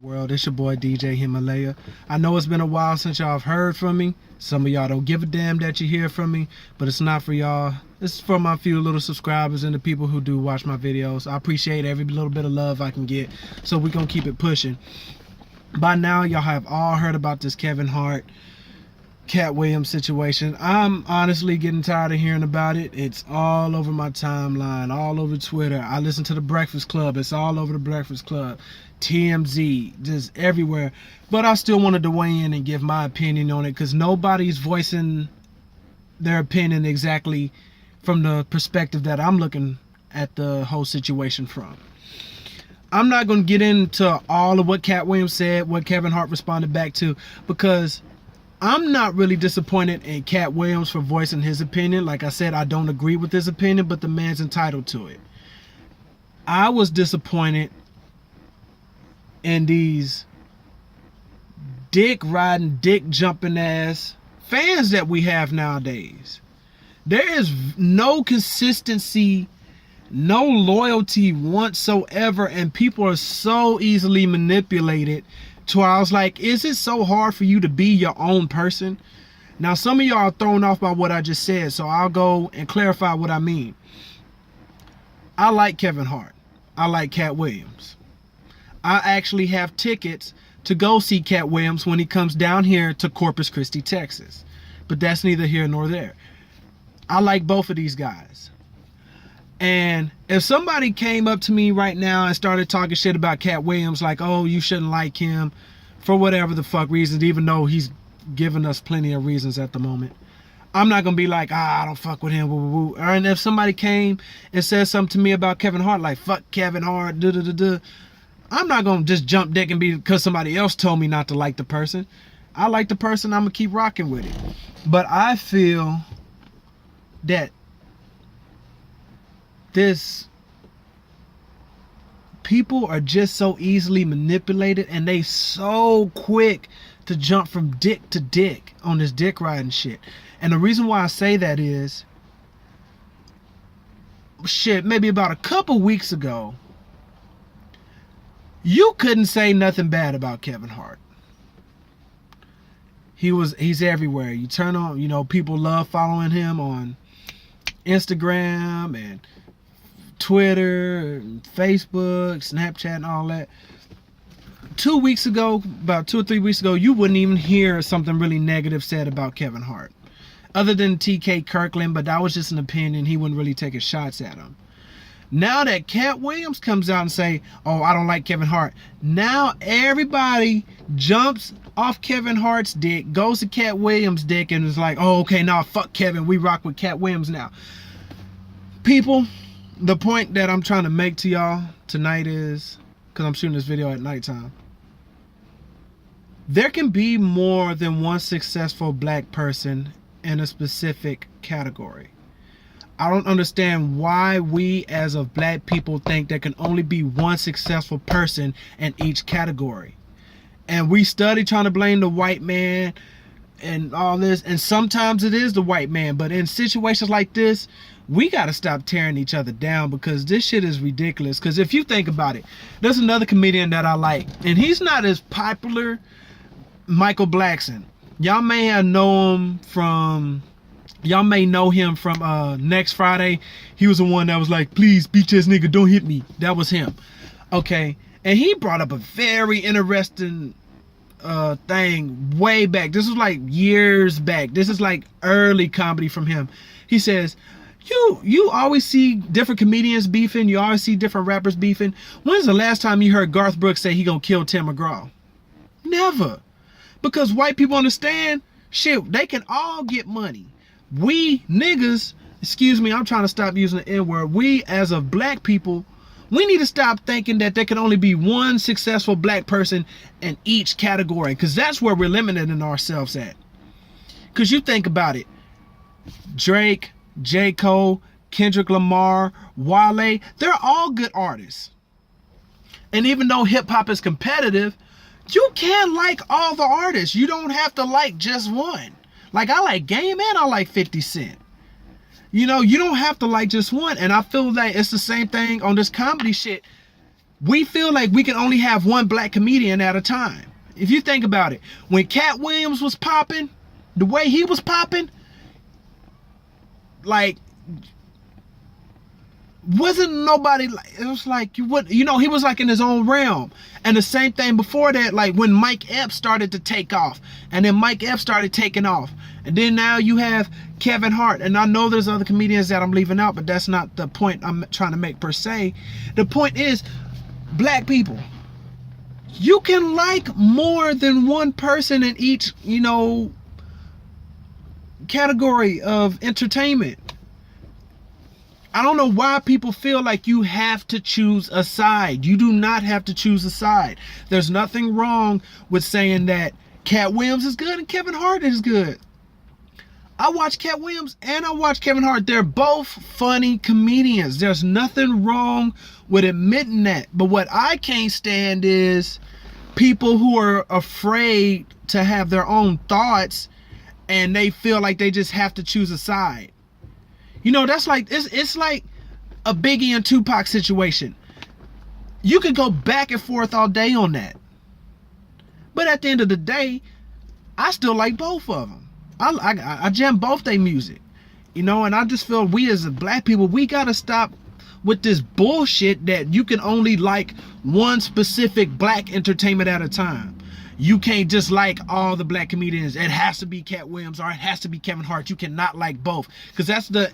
World, it's your boy DJ Himalaya. I know it's been a while since y'all have heard from me. Some of y'all don't give a damn that you hear from me, but it's not for y'all. It's for my few little subscribers and the people who do watch my videos. I appreciate every little bit of love I can get, so we're gonna keep it pushing. By now, y'all have all heard about this Kevin Hart, Katt Williams situation. I'm honestly getting tired of hearing about it. It's all over my timeline, all over Twitter. I listen to The Breakfast Club. It's all over The Breakfast Club. TMZ, just everywhere. But I still wanted to weigh in and give my opinion on it because nobody's voicing their opinion exactly from the perspective that I'm looking at the whole situation from. I'm not going to get into all of what Katt Williams said, what Kevin Hart responded back to, because I'm not really disappointed in Katt Williams for voicing his opinion. Like I said, I don't agree with his opinion, but the man's entitled to it. I was disappointed in these dick riding, dick jumping ass fans that we have nowadays. There is no consistency, no loyalty whatsoever, and people are so easily manipulated to where I was like, is it so hard for you to be your own person? Now, some of y'all are thrown off by what I just said, so I'll go and clarify what I mean. I like Kevin Hart. I like Katt Williams. I actually have tickets to go see Katt Williams when he comes down here to Corpus Christi, Texas. But that's neither here nor there. I like both of these guys. And if somebody came up to me right now and started talking shit about Katt Williams, like, oh, you shouldn't like him for whatever the fuck reasons, even though he's given us plenty of reasons at the moment, I'm not going to be like, I don't fuck with him, woo, woo, woo. And if somebody came and said something to me about Kevin Hart, like, fuck Kevin Hart, duh, I'm not going to just jump dick and be because somebody else told me not to like the person. I like the person, I'm going to keep rocking with it. But I feel that people are just so easily manipulated, and they so quick to jump from dick to dick on this dick riding shit. And the reason why I say that is, shit, maybe about a couple weeks ago, you couldn't say nothing bad about Kevin Hart. He's everywhere. You turn on, people love following him on Instagram and Twitter, and Facebook, Snapchat, and all that. 2 weeks ago, about 2 or 3 weeks ago, you wouldn't even hear something really negative said about Kevin Hart. Other than TK Kirkland, but that was just an opinion. He wouldn't really take his shots at him. Now that Katt Williams comes out and say, oh, I don't like Kevin Hart, now everybody jumps off Kevin Hart's dick, goes to Katt Williams' dick, and is like, oh, okay, now fuck Kevin, we rock with Katt Williams now. People, the point that I'm trying to make to y'all tonight is, because I'm shooting this video at nighttime, there can be more than one successful black person in a specific category. I don't understand why we as of black people think there can only be one successful person in each category. And we study trying to blame the white man and all this, and sometimes it is the white man, but in situations like this, we got to stop tearing each other down, because this shit is ridiculous. Because if you think about it, there's another comedian that I like, and he's not as popular, Michael Blackson. Y'all may know him from Next Friday. He was the one that was like, please, beach ass nigga, don't hit me. That was him. Okay. And he brought up a very interesting thing way back. This was like years back. This is like early comedy from him. He says, you always see different comedians beefing. You always see different rappers beefing. When's the last time you heard Garth Brooks say he gonna kill Tim McGraw? Never. Because white people understand, shit, they can all get money. We niggas, excuse me, I'm trying to stop using the N-word. We as of black people, we need to stop thinking that there can only be one successful black person in each category, because that's where we're limiting ourselves at. Because you think about it, Drake, J. Cole, Kendrick Lamar, Wale, they're all good artists. And even though hip-hop is competitive, you can like all the artists. You don't have to like just one. Like, I like Game and I like 50 Cent. You don't have to like just one. And I feel like it's the same thing on this comedy shit. we feel like we can only have one black comedian at a time. If you think about it, when Katt Williams was popping, the way he was popping, like, wasn't nobody, it was like, he was like in his own realm. And the same thing before that, like when Mike Epps started to take off, and then Mike Epps started taking off, and then now you have Kevin Hart. And I know there's other comedians that I'm leaving out, but that's not the point I'm trying to make per se. The point is, black people, you can like more than one person in each, category of entertainment. I don't know why people feel like you have to choose a side. You do not have to choose a side. There's nothing wrong with saying that Katt Williams is good and Kevin Hart is good. I watch Katt Williams and I watch Kevin Hart. They're both funny comedians. There's nothing wrong with admitting that. But what I can't stand is people who are afraid to have their own thoughts and they feel like they just have to choose a side. That's like, it's like a Biggie and Tupac situation. You could go back and forth all day on that. But at the end of the day, I still like both of them. I jam both their music. And I just feel we as black people, we gotta stop with this bullshit that you can only like one specific black entertainment at a time. You can't just like all the black comedians. It has to be Katt Williams or it has to be Kevin Hart. You cannot like both, because that's the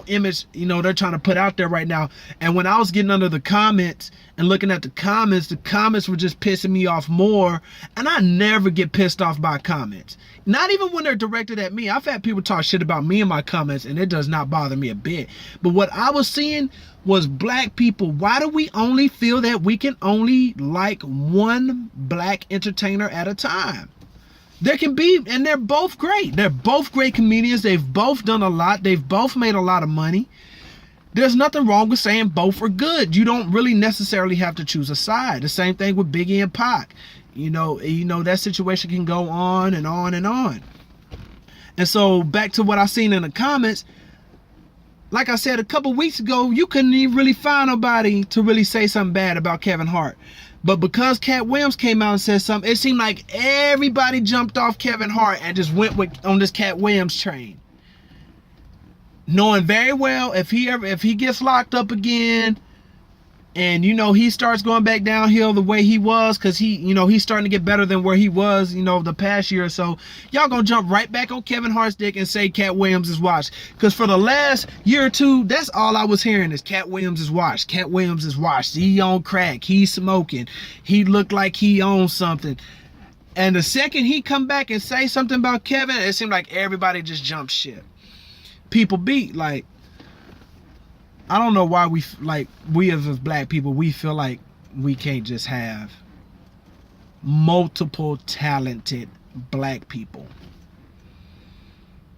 image they're trying to put out there right now. And when I was getting under the comments and looking at the comments were just pissing me off more. And I never get pissed off by comments, not even when they're directed at me. I've had people talk shit about me in my comments and it does not bother me a bit. But what I was seeing was black people. Why do we only feel that we can only like one black entertainer at a time? There can be, and they're both great. They're both great comedians. They've both done a lot. They've both made a lot of money. There's nothing wrong with saying both are good. You don't really necessarily have to choose a side. The same thing with Biggie and Pac. That situation can go on and on and on. And so back to what I seen in the comments, like I said a couple weeks ago, you couldn't even really find nobody to really say something bad about Kevin Hart. But because Katt Williams came out and said something, it seemed like everybody jumped off Kevin Hart and just went on this Katt Williams train, knowing very well if he gets locked up again, and he starts going back downhill the way he was, because he's starting to get better than where he was the past year or so, y'all gonna jump right back on Kevin Hart's dick and say Katt Williams is washed. Because for the last year or two, that's all I was hearing is Katt Williams is washed. Katt Williams is washed. He on crack. He's smoking. He looked like he owns something. And the second he come back and say something about Kevin, it seemed like everybody just jumped ship. People beat, like, I don't know why we as black people, we feel like we can't just have multiple talented black people.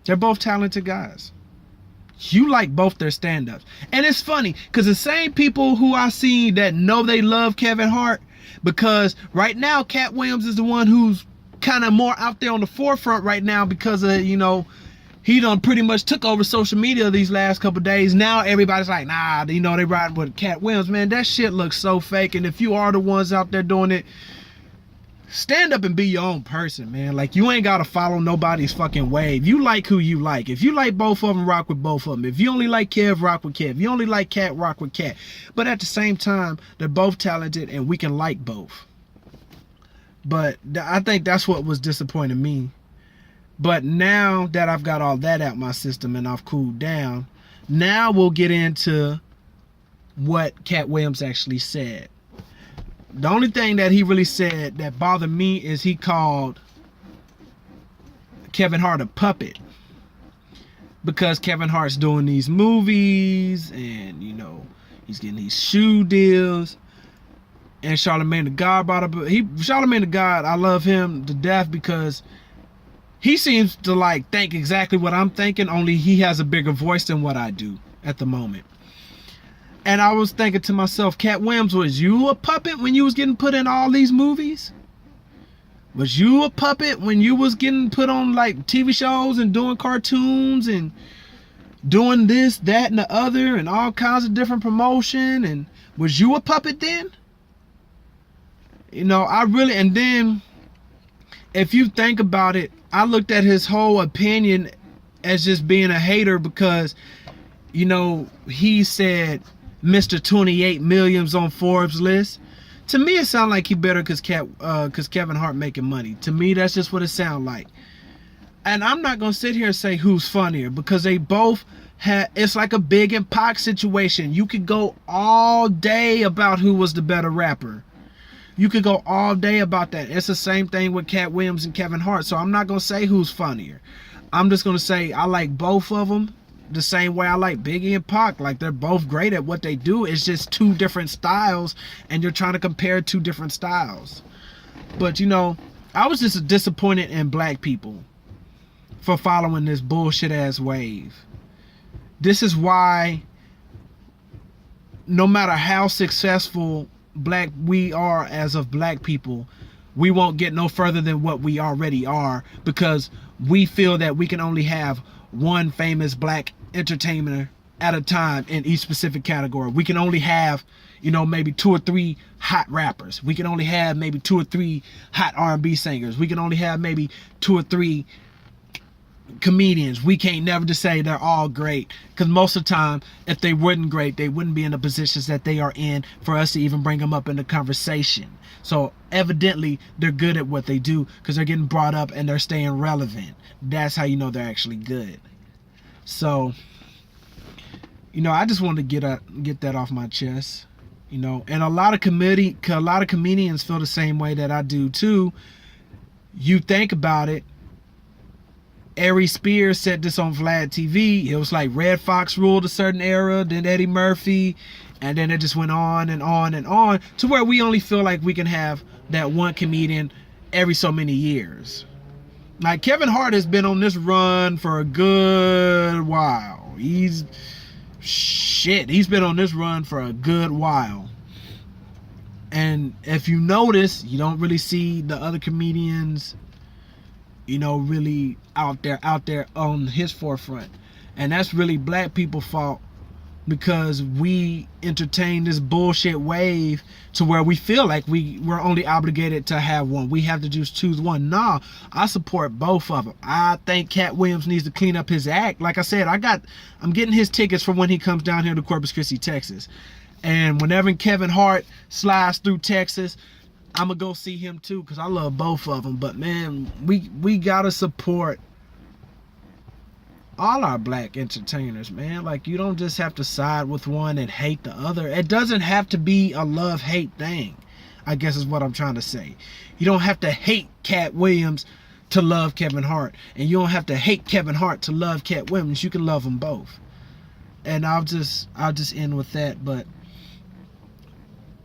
They're both talented guys. You like both their stand-ups. And it's funny, because the same people who I see that know they love Kevin Hart, because right now Katt Williams is the one who's kind of more out there on the forefront right now, because of, he done pretty much took over social media these last couple days. Now everybody's like, nah, they ride with Katt Williams. Man, that shit looks so fake. And if you are the ones out there doing it, stand up and be your own person, man. Like, you ain't gotta follow nobody's fucking wave. You like who you like. If you like both of them, rock with both of them. If you only like Kev, rock with Kev. If you only like Katt, rock with Katt. But at the same time, they're both talented and we can like both. But I think that's what was disappointing me. But now that I've got all that out my system and I've cooled down, now we'll get into what Katt Williams actually said. The only thing that he really said that bothered me is he called Kevin Hart a puppet, because Kevin Hart's doing these movies and he's getting these shoe deals. And Charlamagne the God brought up, Charlamagne the God, I love him to death, because he seems to think exactly what I'm thinking, only he has a bigger voice than what I do at the moment. And I was thinking to myself, Katt Williams, was you a puppet when you was getting put in all these movies? Was you a puppet when you was getting put on TV shows and doing cartoons and doing this, that, and the other and all kinds of different promotion? And was you a puppet then? You know, and then if you think about it, I looked at his whole opinion as just being a hater because, you know, he said Mr. 28 Millions on Forbes list. To me, it sounds like he better because Kevin Hart making money. To me, that's just what it sounds like. And I'm not going to sit here and say who's funnier because they both have, it's like a Big and Pac situation. You could go all day about who was the better rapper. You could go all day about that. It's the same thing with Katt Williams and Kevin Hart. So I'm not going to say who's funnier. I'm just going to say I like both of them the same way I like Biggie and Pac. Like, they're both great at what they do. It's just two different styles, and you're trying to compare two different styles. But, you know, I was just disappointed in black people for following this bullshit-ass wave. This is why no matter how successful we are as of black people, we won't get no further than what we already are because we feel that we can only have one famous black entertainer at a time in each specific category. We can only have, you know, maybe 2 or 3 hot rappers. We can only have maybe 2 or 3 hot R&B singers. We can only have maybe 2 or 3 comedians. We can't never just say they're all great, because most of the time, if they weren't great, they wouldn't be in the positions that they are in for us to even bring them up in the conversation. So evidently they're good at what they do because they're getting brought up and they're staying relevant. That's how you know they're actually good. So, you know, I just wanted to get that off my chest, you know. And a lot of comedians feel the same way that I do too. You think about it, Ari Spears said this on Vlad TV. It was like Red Fox ruled a certain era, then Eddie Murphy, and then it just went on and on and on to where we only feel like we can have that one comedian every so many years. Like, Kevin Hart has been on this run for a good while. He's been on this run for a good while. And if you notice, you don't really see the other comedians, you know, really out there on his forefront. And that's really black people's fault, because we entertain this bullshit wave to where we feel like we're only obligated to have one. We have to just choose one. Nah, I support both of them. I think Katt Williams needs to clean up his act. Like I said, I'm getting his tickets for when he comes down here to Corpus Christi, Texas. And whenever Kevin Hart slides through Texas, I'm gonna go see him too, because I love both of them. But man, we gotta support all our black entertainers, man. Like, you don't just have to side with one and hate the other. It doesn't have to be a love-hate thing, I guess is what I'm trying to say. You don't have to hate Katt Williams to love Kevin Hart, and you don't have to hate Kevin Hart to love Katt Williams. You can love them both. And I'll just end with that. But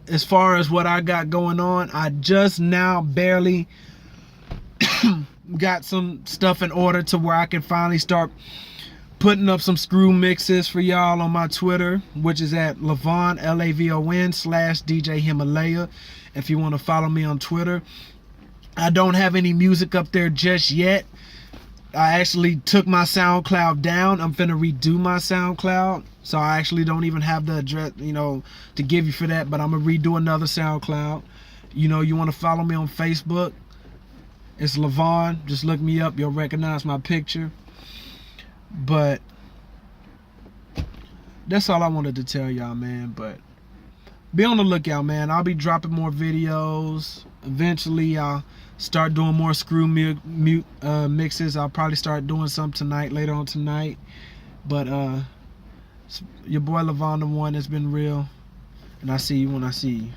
as far as what I got going on, I just now barely got some stuff in order to where I can finally start putting up some screw mixes for y'all on my Twitter, which is at Lavon, LAVON /DJ Himalaya. If you want to follow me on Twitter. I don't have any music up there just yet. I actually took my SoundCloud down. I'm finna redo my SoundCloud. So I actually don't even have the address, you know, to give you for that. But I'm gonna redo another SoundCloud. You know, you want to follow me on Facebook? It's Lavon. Just look me up. You'll recognize my picture. But that's all I wanted to tell y'all, man. But be on the lookout, man. I'll be dropping more videos. Eventually, I'll start doing more screw mixes. I'll probably start doing some tonight, later on tonight. But your boy Lavon the One has been real. And I see you when I see you.